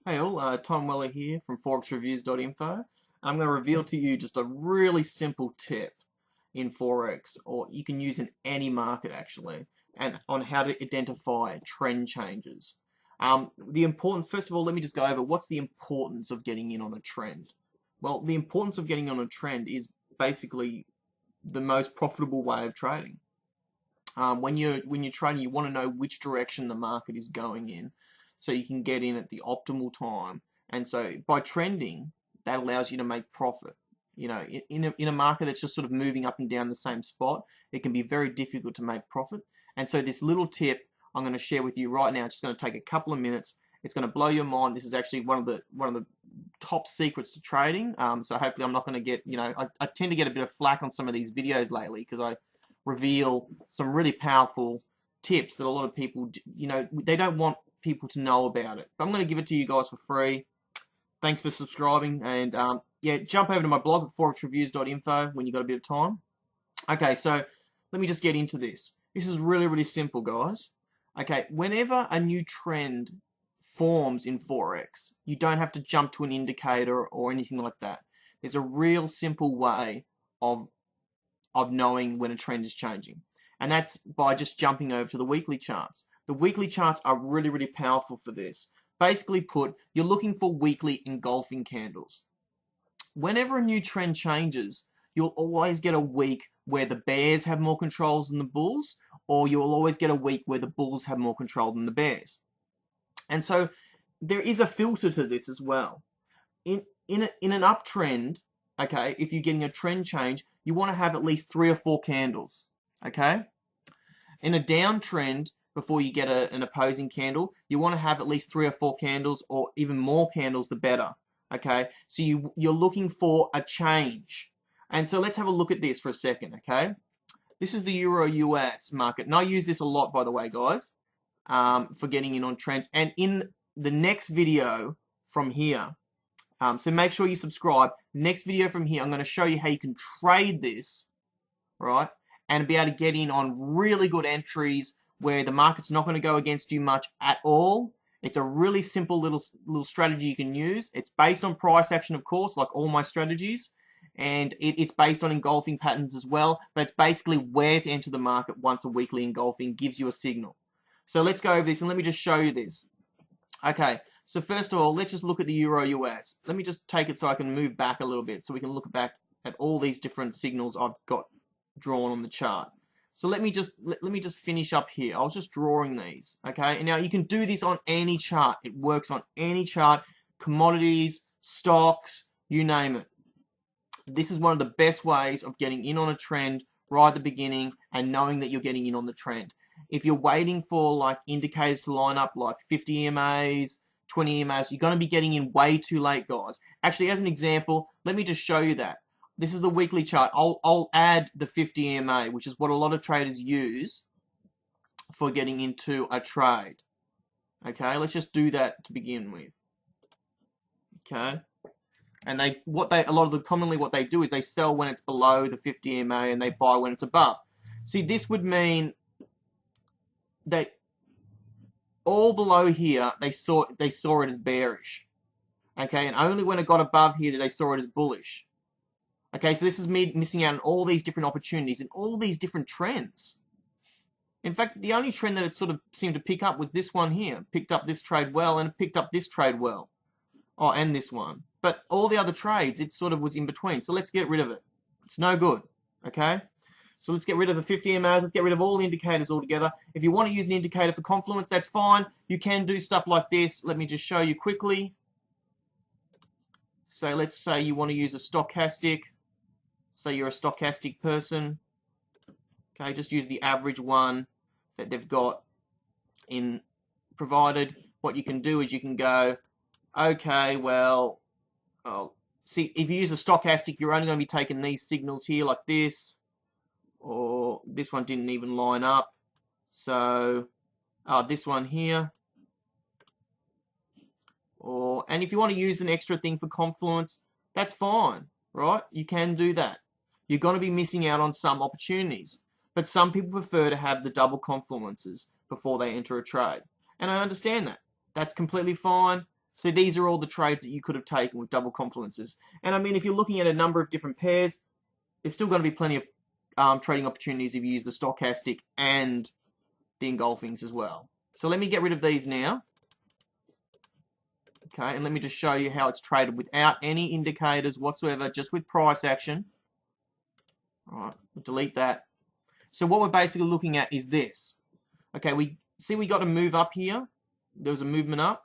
Hey all, Tom Weller here from forexreviews.info. I'm going to reveal to you just a really simple tip in Forex, or you can use in any market actually, and on how to identify trend changes. The importance, first of all, let me just go over what's the importance of getting in on a trend. Well, the importance of getting on a trend is basically the most profitable way of trading. When you're trading, you want to know which direction the market is going in, so you can get in at the optimal time. And so by trending, that allows you to make profit. You know, in a market that's just sort of moving up and down the same spot, it can be very difficult to make profit. And so this little tip I'm going to share with you right now, it's just going to take a couple of minutes. It's going to blow your mind. This is actually one of the top secrets to trading. So hopefully I'm not going to get, I tend to get a bit of flack on some of these videos lately because I reveal some really powerful tips that a lot of people, they don't want people to know about it. But I'm going to give it to you guys for free. Thanks for subscribing, and yeah, jump over to my blog at forexreviews.info when you got a bit of time. Okay, so let me just get into this. This is really, really simple, guys. Okay, whenever a new trend forms in Forex, you don't have to jump to an indicator or anything like that. There's a real simple way of knowing when a trend is changing. And that's by just jumping over to the weekly charts. The weekly charts are really, really powerful for this. Basically put, you're looking for weekly engulfing candles. Whenever a new trend changes, you'll always get a week where the bears have more controls than the bulls, or you'll always get a week where the bulls have more control than the bears. And so there is a filter to this as well. In an uptrend, okay, if you're getting a trend change, you want to have at least 3 or 4 candles, okay? In a downtrend, before you get an opposing candle, you want to have at least 3 or 4 candles, or even more candles, the better, okay? So you're looking for a change. And so let's have a look at this for a second, okay? This is the Euro US market, and I use this a lot, by the way, guys, for getting in on trends. And in the next video from here, so make sure you subscribe. Next video from here, I'm going to show you how you can trade this, right? And be able to get in on really good entries where the market's not going to go against you much at all. It's a really simple little strategy you can use. It's based on price action, of course, like all my strategies. And it's based on engulfing patterns as well. But it's basically where to enter the market once a weekly engulfing gives you a signal. So let's go over this and let me just show you this. Okay. So first of all, let's just look at the Euro US. Let me just take it so I can move back a little bit so we can look back at all these different signals I've got drawn on the chart. So let me just finish up here. I was just drawing these, okay? And now you can do this on any chart. It works on any chart, commodities, stocks, you name it. This is one of the best ways of getting in on a trend right at the beginning and knowing that you're getting in on the trend. If you're waiting for like indicators to line up like 50 EMAs, 20 EMAs, you're going to be getting in way too late, guys. Actually, as an example, let me just show you that. This is the weekly chart. I'll add the 50 EMA, which is what a lot of traders use for getting into a trade. Okay, let's just do that to begin with. Okay, and commonly what they do is they sell when it's below the 50 EMA and they buy when it's above. See, this would mean that all below here, they saw it as bearish. Okay, and only when it got above here did they saw it as bullish. Okay, so this is me missing out on all these different opportunities and all these different trends. In fact, the only trend that it sort of seemed to pick up was this one here. Picked up this trade well, and it picked up this trade well. Oh, and this one. But all the other trades, it sort of was in between. So let's get rid of it. It's no good. Okay? So let's get rid of the 50 MAs. Let's get rid of all the indicators altogether. If you want to use an indicator for confluence, that's fine. You can do stuff like this. Let me just show you quickly. So let's say you want to use a stochastic. Say you're a stochastic person. Okay, just use the average one that they've got in provided. What you can do is you can go, okay, well, see, if you use a stochastic, you're only going to be taking these signals here like this, or this one didn't even line up. So, this one here. And if you want to use an extra thing for confluence, that's fine, right? You can do that. You're going to be missing out on some opportunities. But some people prefer to have the double confluences before they enter a trade. And I understand that. That's completely fine. So these are all the trades that you could have taken with double confluences. And I mean, if you're looking at a number of different pairs, there's still going to be plenty of trading opportunities if you use the stochastic and the engulfings as well. So let me get rid of these now. Okay, and let me just show you how it's traded without any indicators whatsoever, just with price action. All right, we'll delete that. So what we're basically looking at is this. Okay, we got a move up here. There was a movement up.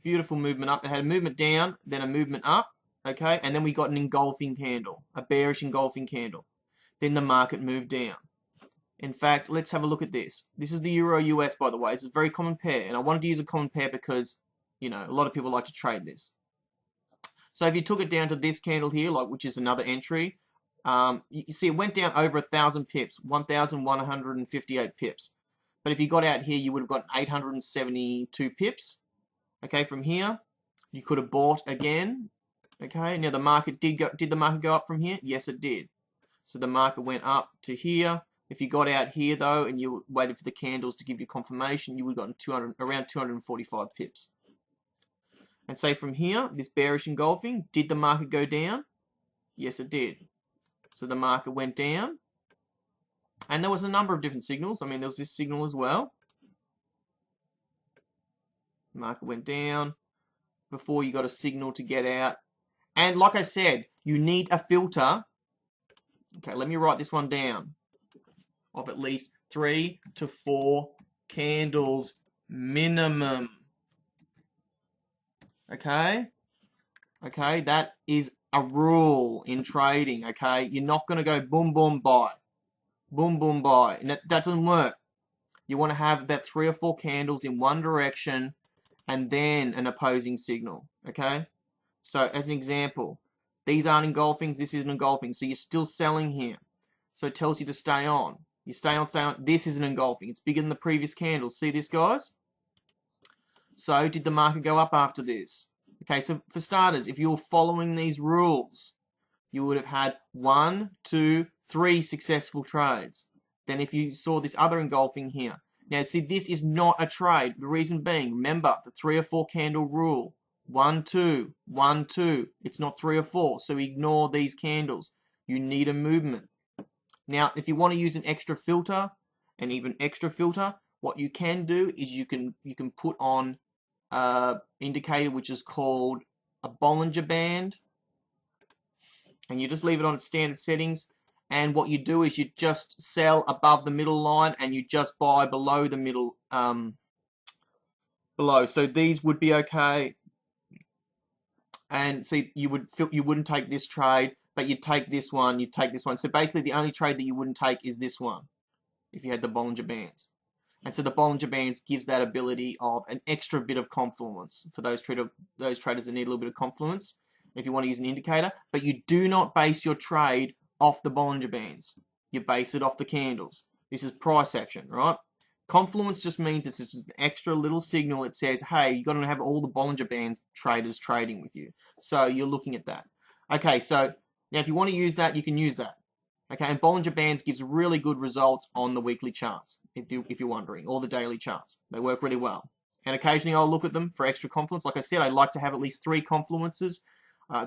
Beautiful movement up. It had a movement down, then a movement up. Okay, and then we got an engulfing candle, a bearish engulfing candle. Then the market moved down. In fact, let's have a look at this. This is the Euro US, by the way. It's a very common pair, and I wanted to use a common pair because, you know, a lot of people like to trade this. So if you took it down to this candle here, like which is another entry, you see it went down over 1,000 pips, 1,158 pips. But if you got out here, you would have gotten 872 pips. Okay, from here, you could have bought again. Okay, now the market did the market go up from here? Yes, it did. So the market went up to here. If you got out here though, and you waited for the candles to give you confirmation, you would have gotten around 245 pips. And say from here, this bearish engulfing, did the market go down? Yes, it did. So the market went down. And there was a number of different signals. I mean, there was this signal as well. The market went down before you got a signal to get out. And like I said, you need a filter. Okay, let me write this one down. Of at least 3 to 4 candles minimum. Okay? Okay, that is a rule in trading, okay? You're not going to go boom, boom, buy. Boom, boom, buy. And that doesn't work. You want to have about 3 or 4 candles in one direction and then an opposing signal, okay? So as an example, these aren't engulfings, this isn't engulfing, so you're still selling here. So it tells you to stay on. You stay on, stay on. This is an engulfing. It's bigger than the previous candle. See this, guys? So did the market go up after this? Okay, so for starters, if you were following these rules, you would have had 1, 2, 3 successful trades. Then if you saw this other engulfing here. Now, see, this is not a trade. The reason being, remember, the 3 or 4 candle rule. 1, 2, 1, 2. It's not 3 or 4, so ignore these candles. You need a movement. Now, if you want to use an extra filter, an even extra filter, what you can do is you can put on an indicator which is called a Bollinger Band, and you just leave it on its standard settings. And what you do is you just sell above the middle line, and you just buy below the middle below. So these would be okay. And see, you wouldn't take this trade, but you'd take this one, you'd take this one. So basically the only trade that you wouldn't take is this one, if you had the Bollinger Bands. And so the Bollinger Bands gives that ability of an extra bit of confluence for those traders that need a little bit of confluence, if you want to use an indicator. But you do not base your trade off the Bollinger Bands. You base it off the candles. This is price action, right? Confluence just means it's just an extra little signal that says, hey, you've got to have all the Bollinger Bands traders trading with you. So you're looking at that. Okay, so now if you want to use that, you can use that. Okay, and Bollinger Bands gives really good results on the weekly charts, if you're wondering, or the daily charts. They work really well. And occasionally I'll look at them for extra confluence. Like I said, I like to have at least 3 confluences.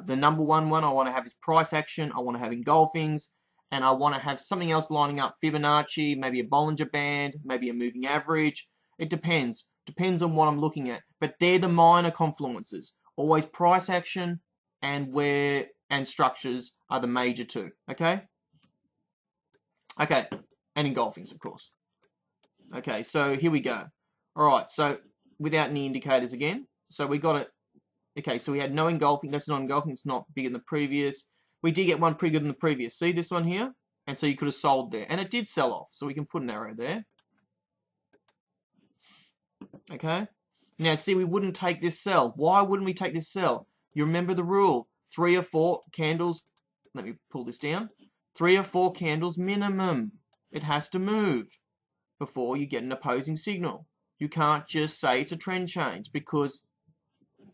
The number one I want to have is price action. I want to have engulfings. And I want to have something else lining up, Fibonacci, maybe a Bollinger Band, maybe a moving average. It depends. Depends on what I'm looking at. But they're the minor confluences. Always price action and structures are the major 2. Okay? Okay, and engulfings, of course. Okay, so here we go. All right, so without any indicators again. So we got it. Okay, so we had no engulfing. That's not engulfing. It's not bigger than the previous. We did get one pretty good than the previous. See this one here? And so you could have sold there. And it did sell off. So we can put an arrow there. Okay. Now, see, we wouldn't take this sell. Why wouldn't we take this sell? You remember the rule. 3 or 4 candles. Let me pull this down. 3 or 4 candles minimum. It has to move before you get an opposing signal. You can't just say it's a trend change because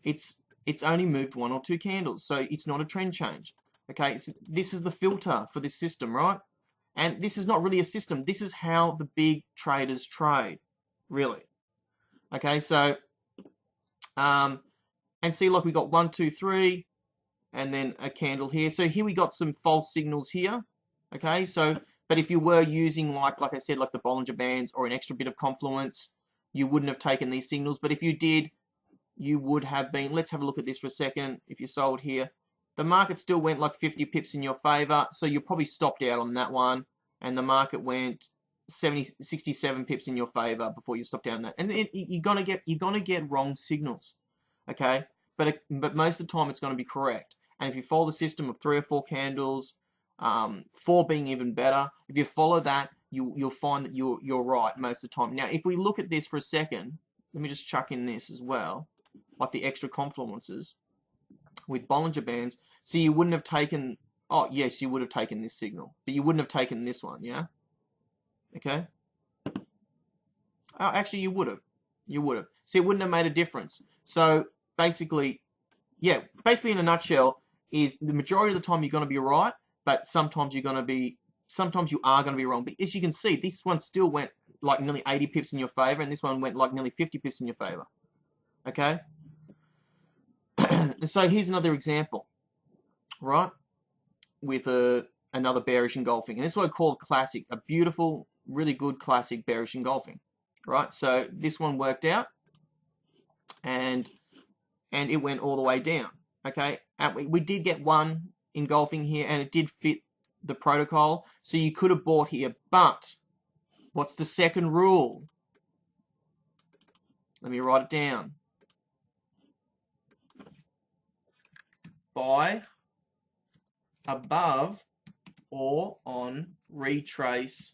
it's only moved 1 or 2 candles. So it's not a trend change. Okay, so this is the filter for this system, right? And this is not really a system. This is how the big traders trade, really. Okay, so And see, like we got 1, 2, 3, and then a candle here. So here we got some false signals here. Okay, so but if you were using like I said, like the Bollinger Bands or an extra bit of confluence, you wouldn't have taken these signals. But if you did, you would have been. Let's have a look at this for a second. If you sold here, the market still went like 50 pips in your favor, so you probably stopped out on that one, and the market went 67 pips in your favor before you stopped out on that. And you're gonna get wrong signals, okay? But most of the time it's gonna be correct. And if you follow the system of 3 or 4 candles, 4 being even better, if you follow that, you'll find that you're right most of the time. Now, if we look at this for a second, let me just chuck in this as well, like the extra confluences with Bollinger Bands. So you wouldn't have taken, oh yes, you would have taken this signal, but you wouldn't have taken this one, yeah? Okay? Oh, actually, you would have. You would have. See, it wouldn't have made a difference. So basically, yeah, basically in a nutshell, is the majority of the time you're going to be right, but sometimes you are going to be wrong. But as you can see, this one still went like nearly 80 pips in your favor, and this one went like nearly 50 pips in your favor. Okay? So here's another example, right? With another bearish engulfing. And this is what I call a classic, a beautiful, really good classic bearish engulfing, right? So this one worked out, and it went all the way down, okay? And we did get one engulfing here, and it did fit the protocol, so you could have bought here. But what's the second rule? Let me write it down. Buy above or on retrace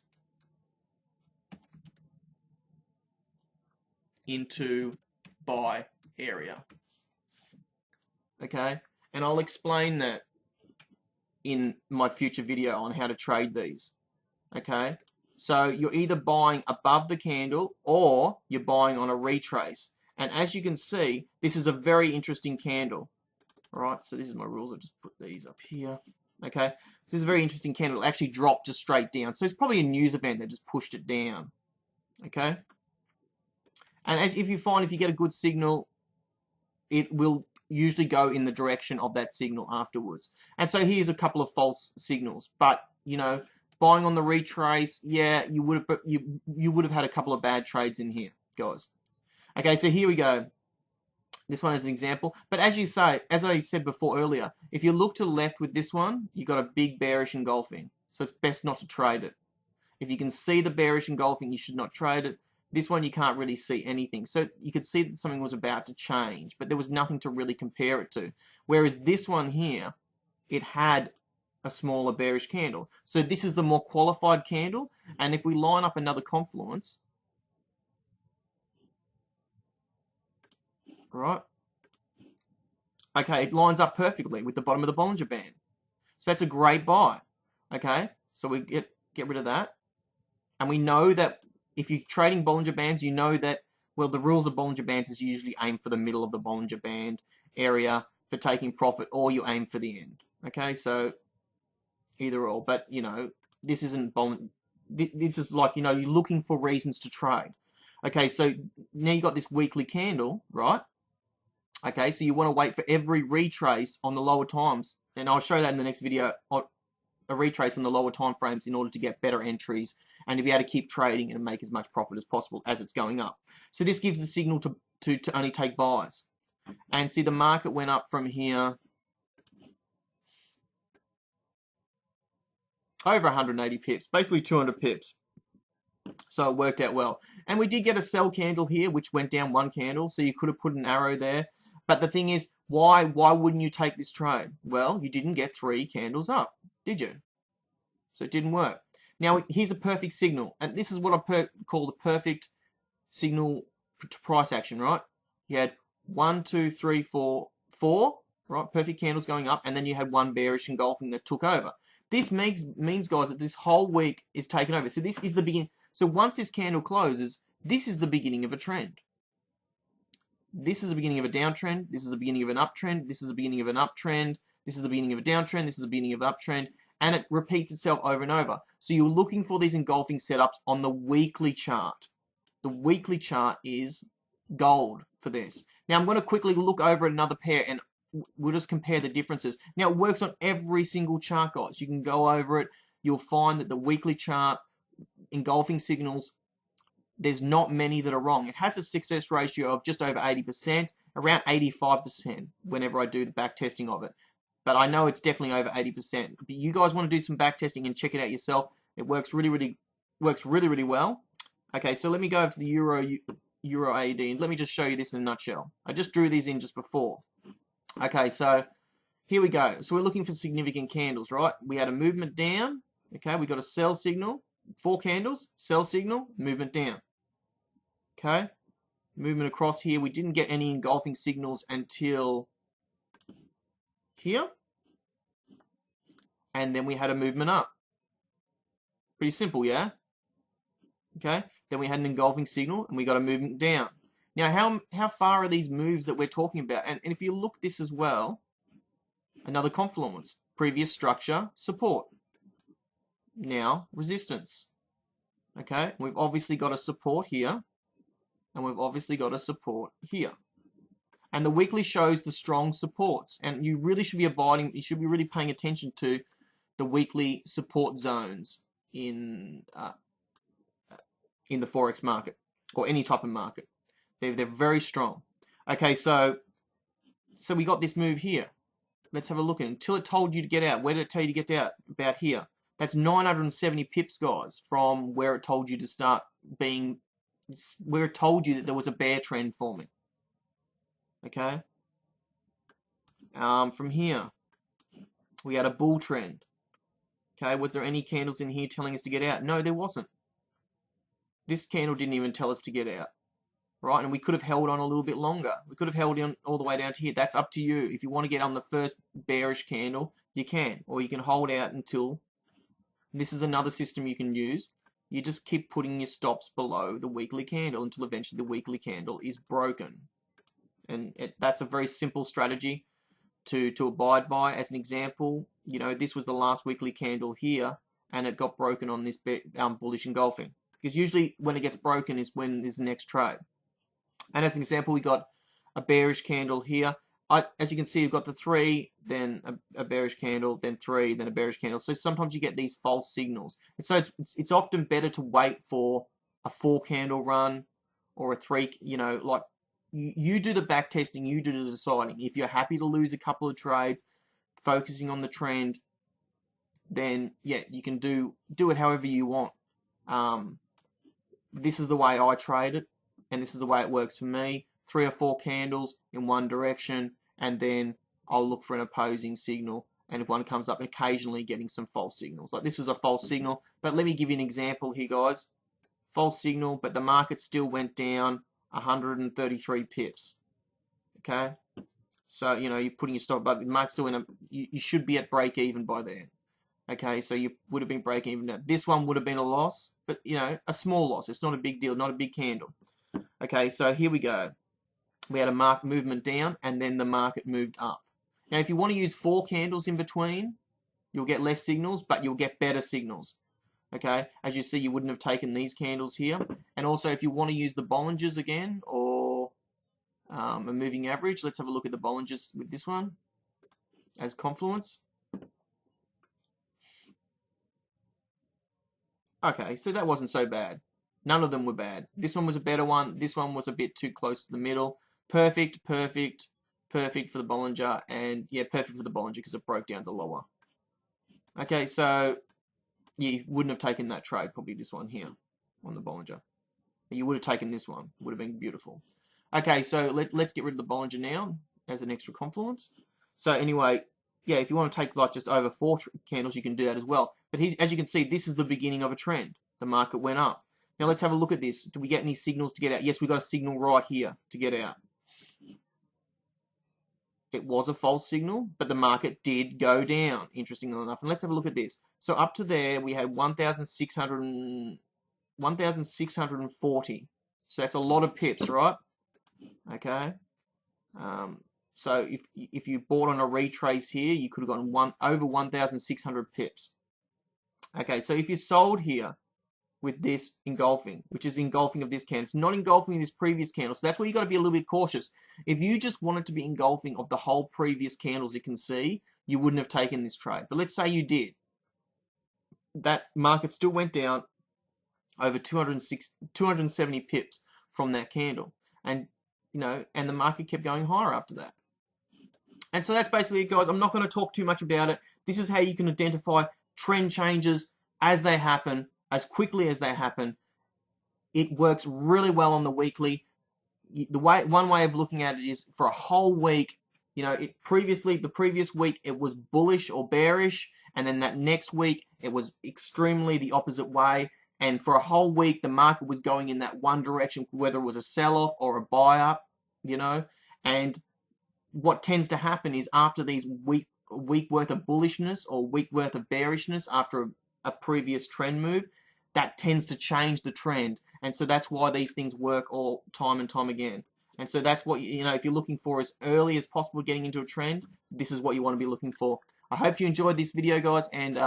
into buy area. Okay, and I'll explain that in my future video on how to trade these. Okay, so you're either buying above the candle or you're buying on a retrace. And as you can see, this is a very interesting candle. All right, so this is my rules. I'll just put these up here. Okay, this is a very interesting candle. It actually dropped just straight down. So it's probably a news event that just pushed it down. Okay, and if you get a good signal, it will usually go in the direction of that signal afterwards. And so here's a couple of false signals. But you know, buying on the retrace, yeah, you would have had a couple of bad trades in here, guys. Okay, so here we go. This one is an example. But as I said before earlier, if you look to the left with this one, you've got a big bearish engulfing. So it's best not to trade it. If you can see the bearish engulfing, you should not trade it. This one, you can't really see anything. So you could see that something was about to change, but there was nothing to really compare it to. Whereas this one here, it had a smaller bearish candle. So this is the more qualified candle. And if we line up another confluence, right? Okay, it lines up perfectly with the bottom of the Bollinger Band. So that's a great buy. Okay, so we get rid of that. And we know that if you're trading Bollinger Bands, you know that, well, the rules of Bollinger Bands is you usually aim for the middle of the Bollinger Band area for taking profit, or you aim for the end. Okay, so either or. But, you know, this isn't this is like, you know, you're looking for reasons to trade. Okay, so now you've got this weekly candle, right? Okay, so you want to wait for every retrace on the lower times. And I'll show that in the next video, a retrace on the lower time frames in order to get better entries and to be able to keep trading and make as much profit as possible as it's going up. So this gives the signal to only take buys. And see, the market went up from here over 180 pips, basically 200 pips. So it worked out well. And we did get a sell candle here, which went down one candle, so you could have put an arrow there. But the thing is, why wouldn't you take this trade? Well, you didn't get 3 candles up, did you? So it didn't work. Now, here's a perfect signal. And this is what I call the perfect signal to price action, right? You had 1, 2, 3, 4, right? Perfect candles going up. And then you had one bearish engulfing that took over. This means, guys, that this whole week is taken over. So this is the beginning. So once this candle closes, this is the beginning of a trend. This is the beginning of a downtrend. This is the beginning of an uptrend. This is the beginning of an uptrend. This is the beginning of a downtrend. This is the beginning of an uptrend. And it repeats itself over and over. So you're looking for these engulfing setups on the weekly chart. The weekly chart is gold for this. Now I'm going to quickly look over another pair and we'll just compare the differences. Now it works on every single chart, guys. You can go over it. You'll find that the weekly chart engulfing signals, there's not many that are wrong. It has a success ratio of just over 80%, around 85% whenever I do the back testing of it. But I know it's definitely over 80%. But you guys want to do some back testing and check it out yourself. It works really well. Okay, so let me go over to the Euro AD and let me just show you this in a nutshell. I just drew these in just before. Okay, so here we go. So we're looking for significant candles, right? We had a movement down. Okay, we got a sell signal, 4 candles, sell signal, movement down. Okay, movement across here. We didn't get any engulfing signals until here. And then we had a movement up. Pretty simple, yeah? Okay, then we had an engulfing signal and we got a movement down. Now, how far are these moves that we're talking about? And if you look this as well, another confluence, previous structure, support. Now, resistance. Okay, we've obviously got a support here, and we've obviously got a support here. And the weekly shows the strong supports, and you really should be you should be really paying attention to the weekly support zones in the Forex market, or any type of market. They're very strong. Okay, so we got this move here. Let's have a look at it. Until it told you to get out. Where did it tell you to get out? About here. That's 970 pips, guys, from where it told you to start being, where it told you that there was a bear trend forming. Okay? From here, we had a bull trend. Okay, was there any candles in here telling us to get out? No, there wasn't. This candle didn't even tell us to get out. Right, and we could have held on a little bit longer. We could have held on all the way down to here. That's up to you. If you want to get on the first bearish candle, you can. Or you can hold out until, this is another system you can use. You just keep putting your stops below the weekly candle until eventually the weekly candle is broken. And that's a very simple strategy to abide by. As an example, you know, this was the last weekly candle here, and it got broken on this bullish engulfing. Because usually when it gets broken is when there's the next trade. And as an example, we got a bearish candle here. As you can see, we've got the 3, then a bearish candle, then 3, then a bearish candle. So sometimes you get these false signals. And so it's often better to wait for a 4 candle run or a 3, you know, like you do the back testing, you do the deciding. If you're happy to lose a couple of trades, focusing on the trend, then yeah, you can do it however you want. This is the way I trade it, and this is the way it works for me. 3 or 4 candles in one direction, and then I'll look for an opposing signal, and if one comes up, occasionally getting some false signals. Like this was a false signal, but let me give you an example here, guys. False signal, but the market still went down 133 pips. Okay, so you know you're putting your stop, but the market still went up. You should be at break even by then. Okay, so you would have been break even. Now, this one would have been a loss, but you know, a small loss. It's not a big deal, not a big candle. Okay, so here we go. We had a market movement down, and then the market moved up. Now, if you want to use 4 candles in between, you'll get less signals, but you'll get better signals. Okay, as you see, you wouldn't have taken these candles here. And also, if you want to use the Bollingers again, or a moving average, let's have a look at the Bollingers with this one as confluence. Okay, so that wasn't so bad. None of them were bad. This one was a better one. This one was a bit too close to the middle. Perfect for the Bollinger, and yeah, perfect for the Bollinger because it broke down to lower. Okay, so you wouldn't have taken that trade, probably this one here on the Bollinger. You would have taken this one. Would have been beautiful. Okay, so let's get rid of the Bollinger now as an extra confluence. So anyway, yeah, if you want to take like just over 4 candles, you can do that as well. But as you can see, this is the beginning of a trend. The market went up. Now let's have a look at this. Do we get any signals to get out? Yes, we got a signal right here to get out. It was a false signal, but the market did go down, interestingly enough. And let's have a look at this. So up to there, we had 1,640. So that's a lot of pips, right? Okay. So if you bought on a retrace here, you could have gotten over 1,600 pips. Okay, so if you sold here, with this engulfing, which is engulfing of this candle. It's not engulfing this previous candle. So that's where you got to be a little bit cautious. If you just wanted to be engulfing of the whole previous candles you can see, you wouldn't have taken this trade. But let's say you did. That market still went down over 270 pips from that candle. And, and the market kept going higher after that. And so that's basically it, guys. I'm not going to talk too much about it. This is how you can identify trend changes as they happen, as quickly as they happen. It works really well on the weekly. One way of looking at it is for a whole week. The previous week it was bullish or bearish, and then that next week it was extremely the opposite way. And for a whole week the market was going in that one direction, whether it was a sell-off or a buy-up. And what tends to happen is after these week worth of bullishness or week worth of bearishness after a previous trend move, that tends to change the trend. And so that's why these things work all time and time again. And so that's what, if you're looking for as early as possible getting into a trend, this is what you want to be looking for. I hope you enjoyed this video, guys, and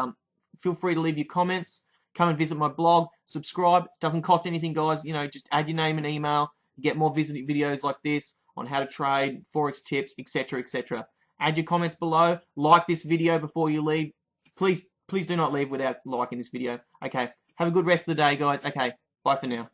feel free to leave your comments. Come and visit my blog, subscribe. Doesn't cost anything, guys. Just add your name and email. You get more videos like this on how to trade, Forex tips, etc., etc. Add your comments below. Like this video before you leave. Please do not leave without liking this video. Okay. Have a good rest of the day, guys. Okay. Bye for now.